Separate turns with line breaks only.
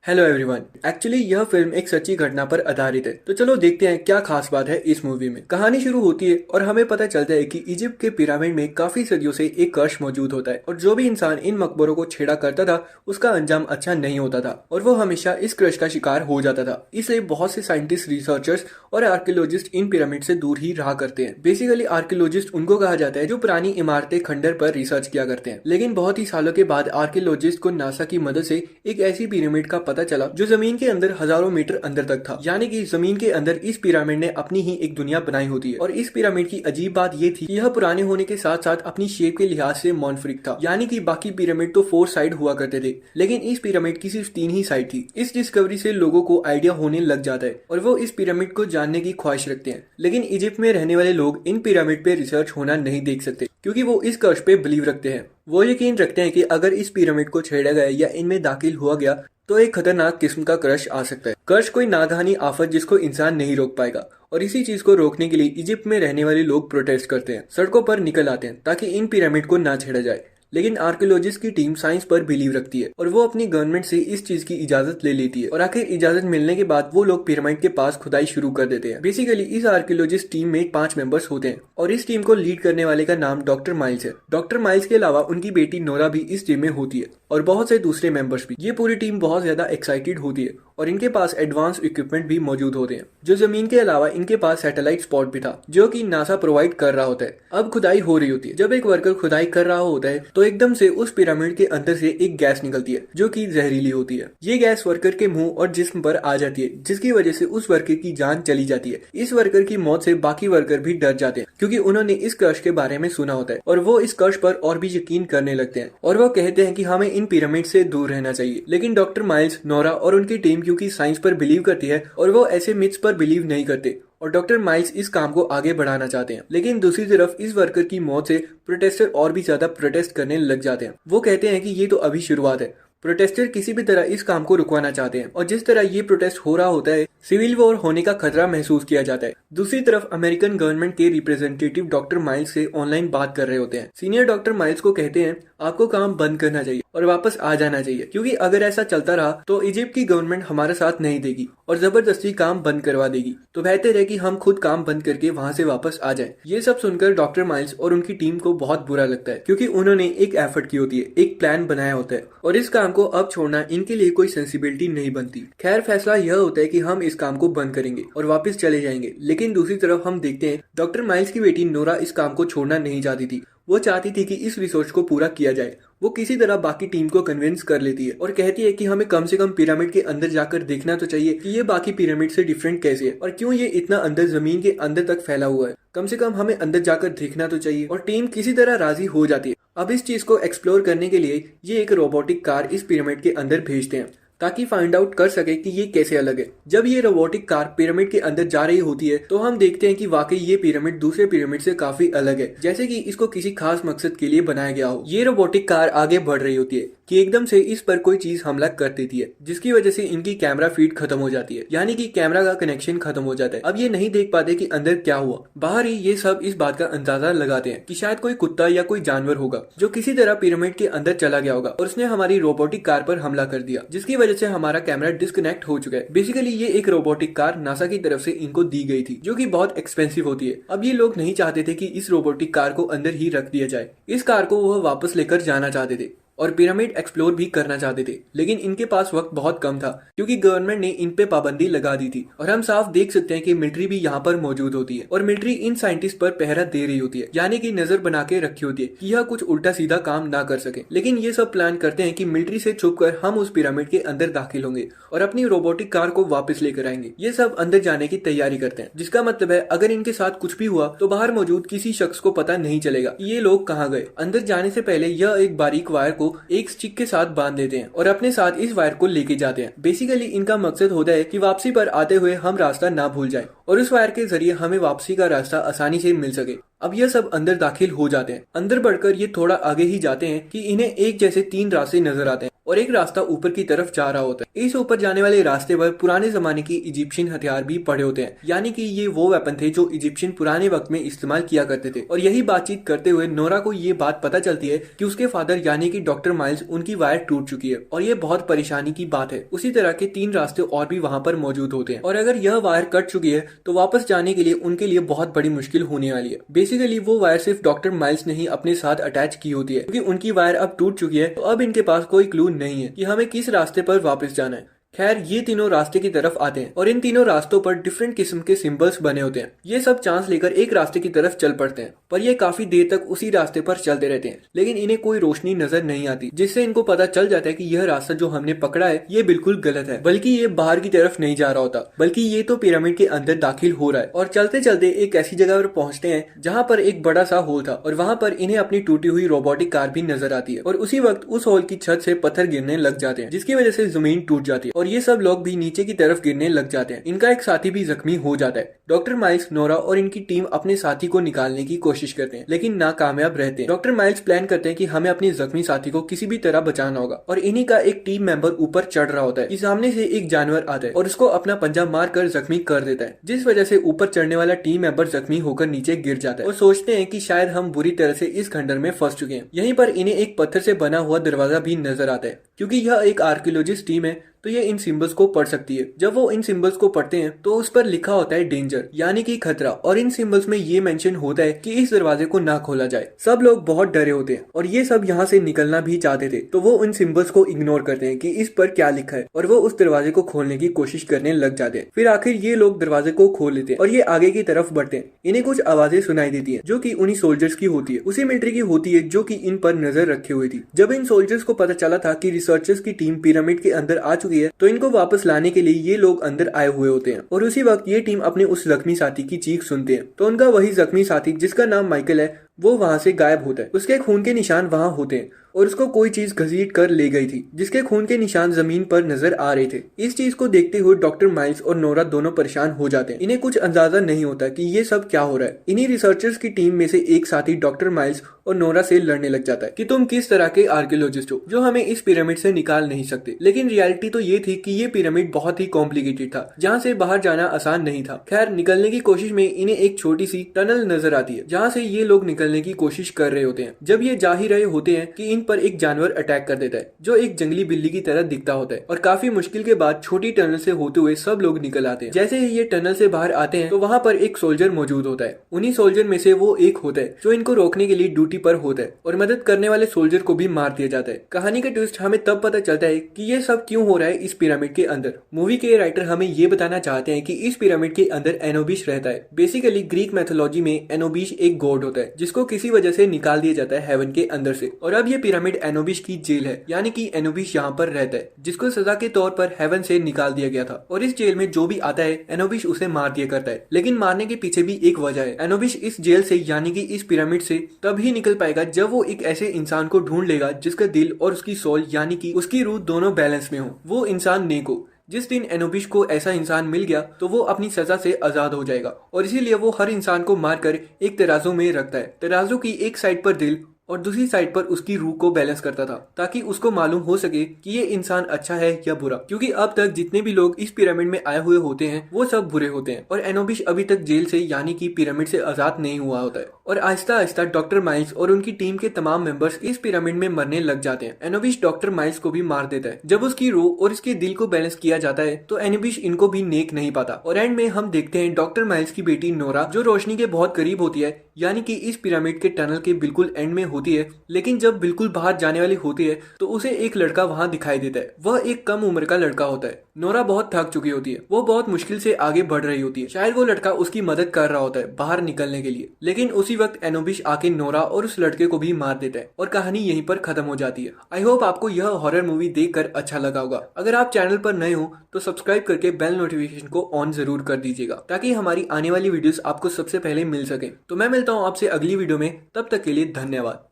Hello everyone. Actually यह film एक सच्ची घटना पर आधारित है, तो चलो देखते हैं क्या खास बात है इस मूवी में। कहानी शुरू होती है और हमें पता चलता है कि इजिप्ट के पिरामिड में काफी सदियों से एक कर्स मौजूद होता है और जो भी इंसान इन मकबरों को छेड़ा करता था उसका अंजाम अच्छा नहीं होता था और वो हमेशा इस क्रश का शिकार हो जाता था। इसलिए बहुत से साइंटिस्ट, रिसर्चर्स और आर्कियोलॉजिस्ट इन पिरामिड से दूर ही रहा करते हैं। बेसिकली आर्कियोलॉजिस्ट उनको कहा जाता है जो पुरानी इमारतें खंडर पर रिसर्च किया करते हैं। लेकिन बहुत ही सालों के बाद आर्कियोलॉजिस्ट को नासा की मदद से एक ऐसी पिरामिड का पता चला जो जमीन के अंदर हजारों मीटर अंदर तक था। यानी कि जमीन के अंदर इस पिरामिड ने अपनी ही एक दुनिया बनाई होती है। और इस पिरामिड की अजीब बात ये थी कि यह पुराने होने के साथ साथ अपनी शेप के लिहाज से मोनोफ्रिक था। यानी कि बाकी पिरामिड तो 4 साइड हुआ करते थे, लेकिन इस पिरामिड की सिर्फ 3 ही साइड थी। इस डिस्कवरी से लोगों को आइडिया होने लग जाता है और वो इस पिरामिड को जानने की ख्वाहिश रखते हैं। लेकिन इजिप्ट में रहने वाले लोग इन पिरामिड पे रिसर्च होना नहीं देख सकते क्योंकि वो इस कर्स पे बिलीव रखते हैं। वो यकीन रखते हैं कि अगर इस पिरामिड को छेड़ा गया या इनमें दाखिल हुआ गया तो एक खतरनाक किस्म का क्रश आ सकता है। क्रश कोई नागहानी आफत जिसको इंसान नहीं रोक पाएगा और इसी चीज को रोकने के लिए इजिप्ट में रहने वाले लोग प्रोटेस्ट करते हैं, सड़कों पर निकल आते हैं ताकि इन पिरामिड को ना छेड़ा जाए। लेकिन आर्कियोलॉजिस्ट की टीम साइंस पर बिलीव रखती है और वो अपनी गवर्नमेंट से इस चीज की इजाजत ले लेती है और आखिर इजाजत मिलने के बाद वो लोग पिरामिड के पास खुदाई शुरू कर देते हैं। बेसिकली इस आर्कियोलॉजिस्ट टीम में 5 मेंबर्स होते हैं और इस टीम को लीड करने वाले का नाम डॉक्टर माइल्स है। डॉक्टर माइल्स के अलावा उनकी बेटी नोरा भी इस टीम में होती है और बहुत से दूसरे मेंबर्स भी। ये पूरी टीम बहुत ज्यादा एक्साइटेड होती है और इनके पास एडवांस इक्विपमेंट भी मौजूद होते हैं। जो जमीन के अलावा इनके पास सैटेलाइट स्पॉट भी था जो कि नासा प्रोवाइड कर रहा होता है। अब खुदाई हो रही होती है। जब एक वर्कर खुदाई कर रहा होता है तो एकदम से उस पिरामिड के अंदर से एक गैस निकलती है जो कि जहरीली होती है। ये गैस वर्कर के मुंह और जिस्म पर आ जाती है जिसकी वजह से उस वर्कर की जान चली जाती है। इस वर्कर की मौत से बाकी वर्कर भी डर जाते हैं क्योंकि उन्होंने इस कर्स के बारे में सुना होता है और वो इस कर्स पर और भी यकीन करने लगते हैं और वो कहते हैं कि हमें इन पिरामिड से दूर रहना चाहिए। लेकिन डॉक्टर माइल्स, नोरा और उनकी टीम क्योंकि साइंस पर बिलीव करती है और वो ऐसे मिथ्स पर बिलीव नहीं करते और डॉक्टर माइल्स इस काम को आगे बढ़ाना चाहते हैं। लेकिन दूसरी तरफ इस वर्कर की मौत से प्रोटेस्टर और भी ज्यादा प्रोटेस्ट करने लग जाते हैं। वो कहते हैं कि ये तो अभी शुरुआत है। प्रोटेस्टर किसी भी तरह इस काम को रुकवाना चाहते हैं और जिस तरह ये प्रोटेस्ट हो रहा होता है सिविल वॉर होने का खतरा महसूस किया जाता है। दूसरी तरफ अमेरिकन गवर्नमेंट के रिप्रेजेंटेटिव डॉक्टर माइल्स से ऑनलाइन बात कर रहे होते हैं। सीनियर डॉक्टर माइल्स को कहते हैं आपको काम बंद करना चाहिए और वापस आ जाना चाहिए क्योंकि अगर ऐसा चलता रहा तो इजिप्ट की गवर्नमेंट हमारा साथ नहीं देगी और जबरदस्ती काम बंद करवा देगी। तो बेहतर है कि हम खुद काम बंद करके वहां से वापस आ जाएं। ये सब सुनकर डॉक्टर माइल्स और उनकी टीम को बहुत बुरा लगता है क्योंकि उन्होंने एक एफर्ट की होती है, एक प्लान बनाया होता है और इस काम को अब छोड़ना इनके लिए कोई सेंसिबिलिटी नहीं बनती। खैर फैसला यह होता है कि हम इस काम को बंद करेंगे और वापस चले जाएंगे। लेकिन दूसरी तरफ हम देखते हैं डॉक्टर माइल्स की बेटी नोरा इस काम को छोड़ना नहीं चाहती थी। वो चाहती थी कि इस रिसर्च को पूरा किया जाए। वो किसी तरह बाकी टीम को कन्विंस कर लेती है और कहती है कि हमें कम से कम पिरामिड के अंदर जाकर देखना तो चाहिए कि ये बाकी पिरामिड से डिफरेंट कैसे है और क्यों ये इतना अंदर जमीन के अंदर तक फैला हुआ है। कम से कम हमें अंदर जाकर देखना तो चाहिए और टीम किसी तरह राजी हो जाती है। अब इस चीज को एक्सप्लोर करने के लिए ये एक रोबोटिक कार इस पिरामिड के अंदर भेजते हैं ताकि फाइंड आउट कर सके कि ये कैसे अलग है। जब ये रोबोटिक कार पिरामिड के अंदर जा रही होती है तो हम देखते हैं कि वाकई ये पिरामिड दूसरे पिरामिड से काफी अलग है, जैसे कि इसको किसी खास मकसद के लिए बनाया गया हो। ये रोबोटिक कार आगे बढ़ रही होती है कि एकदम से इस पर कोई चीज हमला कर देती है जिसकी वजह से इनकी कैमरा फीड खत्म हो जाती है, यानी कि कैमरा का कनेक्शन खत्म हो जाता है। अब ये नहीं देख पाते कि अंदर क्या हुआ। बाहर ही ये सब इस बात का अंदाजा लगाते हैं कि शायद कोई कुत्ता या कोई जानवर होगा जो किसी तरह पिरामिड के अंदर चला गया होगा और उसने हमारी रोबोटिक कार पर हमला कर दिया जिसकी वजह से हमारा कैमरा डिस्कनेक्ट हो चुका है। बेसिकली ये एक रोबोटिक कार नासा की तरफ से इनको दी गई थी जो कि बहुत एक्सपेंसिव होती है। अब ये लोग नहीं चाहते थे कि इस रोबोटिक कार को अंदर ही रख दिया जाए। इस कार को वह वापस लेकर जाना चाहते थे और पिरामिड एक्सप्लोर भी करना चाहते थे। लेकिन इनके पास वक्त बहुत कम था क्योंकि गवर्नमेंट ने इन पे पाबंदी लगा दी थी और हम साफ देख सकते हैं कि मिलिट्री भी यहाँ पर मौजूद होती है और मिलिट्री इन साइंटिस्ट पर पहरा दे रही होती है, यानी कि नजर बना के रखी होती है कि यह कुछ उल्टा सीधा काम ना कर सके। लेकिन ये सब प्लान करते हैं कि मिलिट्री से छुपकर हम उस पिरामिड के अंदर दाखिल होंगे और अपनी रोबोटिक कार को वापस लेकर आएंगे। ये सब अंदर जाने की तैयारी करते हैं जिसका मतलब है अगर इनके साथ कुछ भी हुआ तो बाहर मौजूद किसी शख्स को पता नहीं चलेगा कि ये लोग कहाँ गए। अंदर जाने से पहले यह एक बारीक वायर को एक स्टिक के साथ बांध देते हैं और अपने साथ इस वायर को लेके जाते हैं। बेसिकली इनका मकसद होता है कि वापसी पर आते हुए हम रास्ता ना भूल जाएं और उस वायर के जरिए हमें वापसी का रास्ता आसानी से मिल सके। अब यह सब अंदर दाखिल हो जाते हैं। अंदर बढ़कर ये थोड़ा आगे ही जाते हैं कि इन्हें एक जैसे 3 रास्ते नजर आते हैं और एक रास्ता ऊपर की तरफ जा रहा होता है। इस ऊपर जाने वाले रास्ते पर पुराने जमाने की इजिप्शियन हथियार भी पड़े होते हैं, यानी कि ये वो वेपन थे जो इजिप्शियन पुराने वक्त में इस्तेमाल किया करते थे। और यही बातचीत करते हुए नोरा को ये बात पता चलती है कि उसके फादर यानी कि डॉक्टर माइल्स, उनकी वायर टूट चुकी है और ये बहुत परेशानी की बात है। उसी तरह के 3 रास्ते और भी वहाँ पर मौजूद होते हैं और अगर यह वायर कट चुकी है तो वापस जाने के लिए उनके लिए बहुत बड़ी मुश्किल होने वाली है। बेसिकली वो वायर सिर्फ डॉक्टर माइल्स ने ही अपने साथ अटैच की होती है, क्योंकि उनकी वायर अब टूट चुकी है। तो अब इनके पास कोई क्लू नहीं है कि हमें किस रास्ते पर वापस जाना है। खैर, ये तीनों रास्ते की तरफ आते हैं और इन तीनों रास्तों पर डिफरेंट किस्म के सिंबल्स बने होते हैं। ये सब चांस लेकर एक रास्ते की तरफ चल पड़ते हैं, पर ये काफी देर तक उसी रास्ते पर चलते रहते हैं, लेकिन इन्हें कोई रोशनी नजर नहीं आती, जिससे इनको पता चल जाता है कि यह रास्ता जो हमने पकड़ा है ये बिल्कुल गलत है, बल्कि ये बाहर की तरफ नहीं जा रहा होता, बल्कि ये तो पिरामिड के अंदर दाखिल हो रहा है। और चलते चलते एक ऐसी जगह पर पहुंचते हैं जहाँ पर एक बड़ा सा होल था और वहाँ पर इन्हें अपनी टूटी हुई रोबोटिक कार भी नजर आती है। और उसी वक्त उस होल की छत से पत्थर गिरने लग जाते हैं, जिसकी वजह से जमीन टूट जाती है और ये सब लोग भी नीचे की तरफ गिरने लग जाते हैं। इनका एक साथी भी जख्मी हो जाता है। डॉक्टर माइल्स, नोरा और इनकी टीम अपने साथी को निकालने की कोशिश करते हैं, लेकिन नाकामयाब रहते हैं। डॉक्टर माइल्स प्लान करते हैं कि हमें अपने जख्मी साथी को किसी भी तरह बचाना होगा और इन्हीं का एक टीम मेंबर ऊपर चढ़ रहा होता है कि सामने से एक जानवर आता है और उसको अपना पंजा मार कर जख्मी कर देता है, जिस वजह से ऊपर चढ़ने वाला टीम मेंबर जख्मी होकर नीचे गिर जाता है और सोचते हैं कि शायद हम बुरी तरह से इस खंडर में फंस चुके हैं। यहीं पर इन्हें एक पत्थर से बना हुआ दरवाजा भी नजर आता है। क्योंकि यह एक आर्कियोलॉजिस्ट टीम है तो ये इन सिंबल्स को पढ़ सकती है। जब वो इन सिंबल्स को पढ़ते हैं तो उस पर लिखा होता है डेंजर, यानी कि खतरा, और इन सिंबल्स में ये मेंशन होता है कि इस दरवाजे को ना खोला जाए। सब लोग बहुत डरे होते हैं और ये सब यहाँ से निकलना भी चाहते थे, तो वो इन सिंबल्स को इग्नोर करते हैं कि इस पर क्या लिखा है और वो उस दरवाजे को खोलने की कोशिश करने लग जाते हैं। फिर आखिर ये लोग दरवाजे को खोल लेते हैं और ये आगे की तरफ बढ़ते हैं। इन्हें कुछ आवाजें सुनाई देती है जो की उन्हीं सोल्जर्स की होती है, उसी मिलिट्री की होती है जो की इन पर नजर रखे हुई थी। जब इन सोल्जर्स को पता चला था कि रिसर्चर्स की टीम पिरामिड के अंदर आ चुकी है तो इनको वापस लाने के लिए ये लोग अंदर आए हुए होते हैं। और उसी वक्त ये टीम अपने उस जख्मी साथी की चीख सुनते हैं तो उनका वही जख्मी साथी जिसका नाम माइकल है वो वहां से गायब होता है। उसके खून के निशान वहां होते हैं और उसको कोई चीज घसीट कर ले गई थी, जिसके खून के निशान जमीन पर नजर आ रहे थे। इस चीज को देखते हुए डॉक्टर माइल्स और नोरा दोनों परेशान हो जाते हैं। इन्हें कुछ अंदाजा नहीं होता कि ये सब क्या हो रहा है। इन्हीं रिसर्चर्स की टीम में से एक साथी डॉक्टर माइल्स और नोरा से लड़ने लग जाता है कि तुम किस तरह के आर्कियोलॉजिस्ट हो जो हमें इस पिरामिड से निकाल नहीं सकते। लेकिन रियलिटी तो ये थी कि ये पिरामिड बहुत ही कॉम्प्लिकेटेड था, जहाँ से बाहर जाना आसान नहीं था। खैर, निकलने की कोशिश में इन्हें एक छोटी सी टनल नजर आती है जहाँ से ये लोग निकलने की कोशिश कर रहे होते हैं। जब ये जा ही रहे होते हैं कि इन पर एक जानवर अटैक कर देता है जो एक जंगली बिल्ली की तरह दिखता होता है और काफी मुश्किल के बाद छोटी टनल से होते हुए सब लोग निकल आते हैं। जैसे ही ये टनल से बाहर आते हैं तो वहाँ पर एक सोल्जर मौजूद होता है। उन्हीं सोल्जर में से वो एक होता है जो इनको रोकने के लिए ड्यूटी पर होता है और मदद करने वाले सोल्जर को भी मार दिया जाता है। कहानी का ट्विस्ट हमें तब पता चलता है कि ये सब क्यों हो रहा है इस पिरामिड के अंदर। मूवी के राइटर हमें ये बताना चाहते हैं कि इस पिरामिड के अंदर एनोबिस रहता है। बेसिकली ग्रीक मैथोलॉजी में एनोबिस एक गॉड होता है जिसको किसी वजह से निकाल दिया जाता है हेवन के अंदर से, और अब ये पिरामिड एनोबिस की जेल है, यानी कि एनोबिस यहाँ पर रहता है जिसको सजा के तौर पर हेवन से निकाल दिया गया था। और इस जेल में जो भी आता है एनोबिस उसे मार दिया करता है। लेकिन मारने के पीछे भी एक वजह है। एनोबिस इस जेल से यानी कि इस पिरामिड से तब ही निकल पाएगा जब वो एक ऐसे इंसान को ढूंढ लेगा जिसका दिल और उसकी सोल यानी कि उसकी रूह दोनों बैलेंस में हो। वो इंसान नेक हो। जिस दिन एनोबिस को ऐसा इंसान मिल गया तो वो अपनी सजा से आजाद हो जाएगा और इसीलिए वो हर इंसान को मारकर एक तराजू में रखता है। तराजू की एक साइड पर दिल और दूसरी साइड पर उसकी रूह को बैलेंस करता था ताकि उसको मालूम हो सके कि ये इंसान अच्छा है या बुरा, क्योंकि अब तक जितने भी लोग इस पिरामिड में आए हुए होते हैं वो सब बुरे होते हैं और एनोबिस अभी तक जेल से यानी कि पिरामिड से आजाद नहीं हुआ होता है। और आहिस्ता आहिस्ता डॉक्टर माइल्स और उनकी टीम के तमाम मेंबर्स इस पिरामिड में मरने लग जाते हैं। एनोबिस डॉक्टर माइल्स को भी मार देता है। जब उसकी रूह और इसके दिल को बैलेंस किया जाता है तो एनोबिस इनको भी नेक नहीं पाता और एंड में हम देखते हैं डॉक्टर माइल्स की बेटी नोरा जो रोशनी के बहुत करीब होती है, यानी कि इस पिरामिड के टनल के बिल्कुल एंड में होती है। लेकिन जब बिल्कुल बाहर जाने वाली होती है तो उसे एक लड़का वहां दिखाई देता है। वह एक कम उम्र का लड़का होता है। नोरा बहुत थक चुकी होती है, वो बहुत मुश्किल से आगे बढ़ रही होती है। शायद वो लड़का उसकी मदद कर रहा होता है बाहर निकलने के लिए, लेकिन उसी वक्त एनोबिस आके नोरा और उस लड़के को भी मार देता है और कहानी यहीं पर खत्म हो जाती है। आई होप आपको यह हॉरर मूवी देखकर अच्छा लगा होगा। अगर आप चैनल पर नए हो तो सब्सक्राइब करके बेल नोटिफिकेशन को ऑन जरूर कर दीजिएगा ताकि हमारी आने वाली वीडियोस आपको सबसे पहले मिल सके। तो मैं मिलता हूँ आपसे अगली वीडियो में, तब तक के लिए धन्यवाद।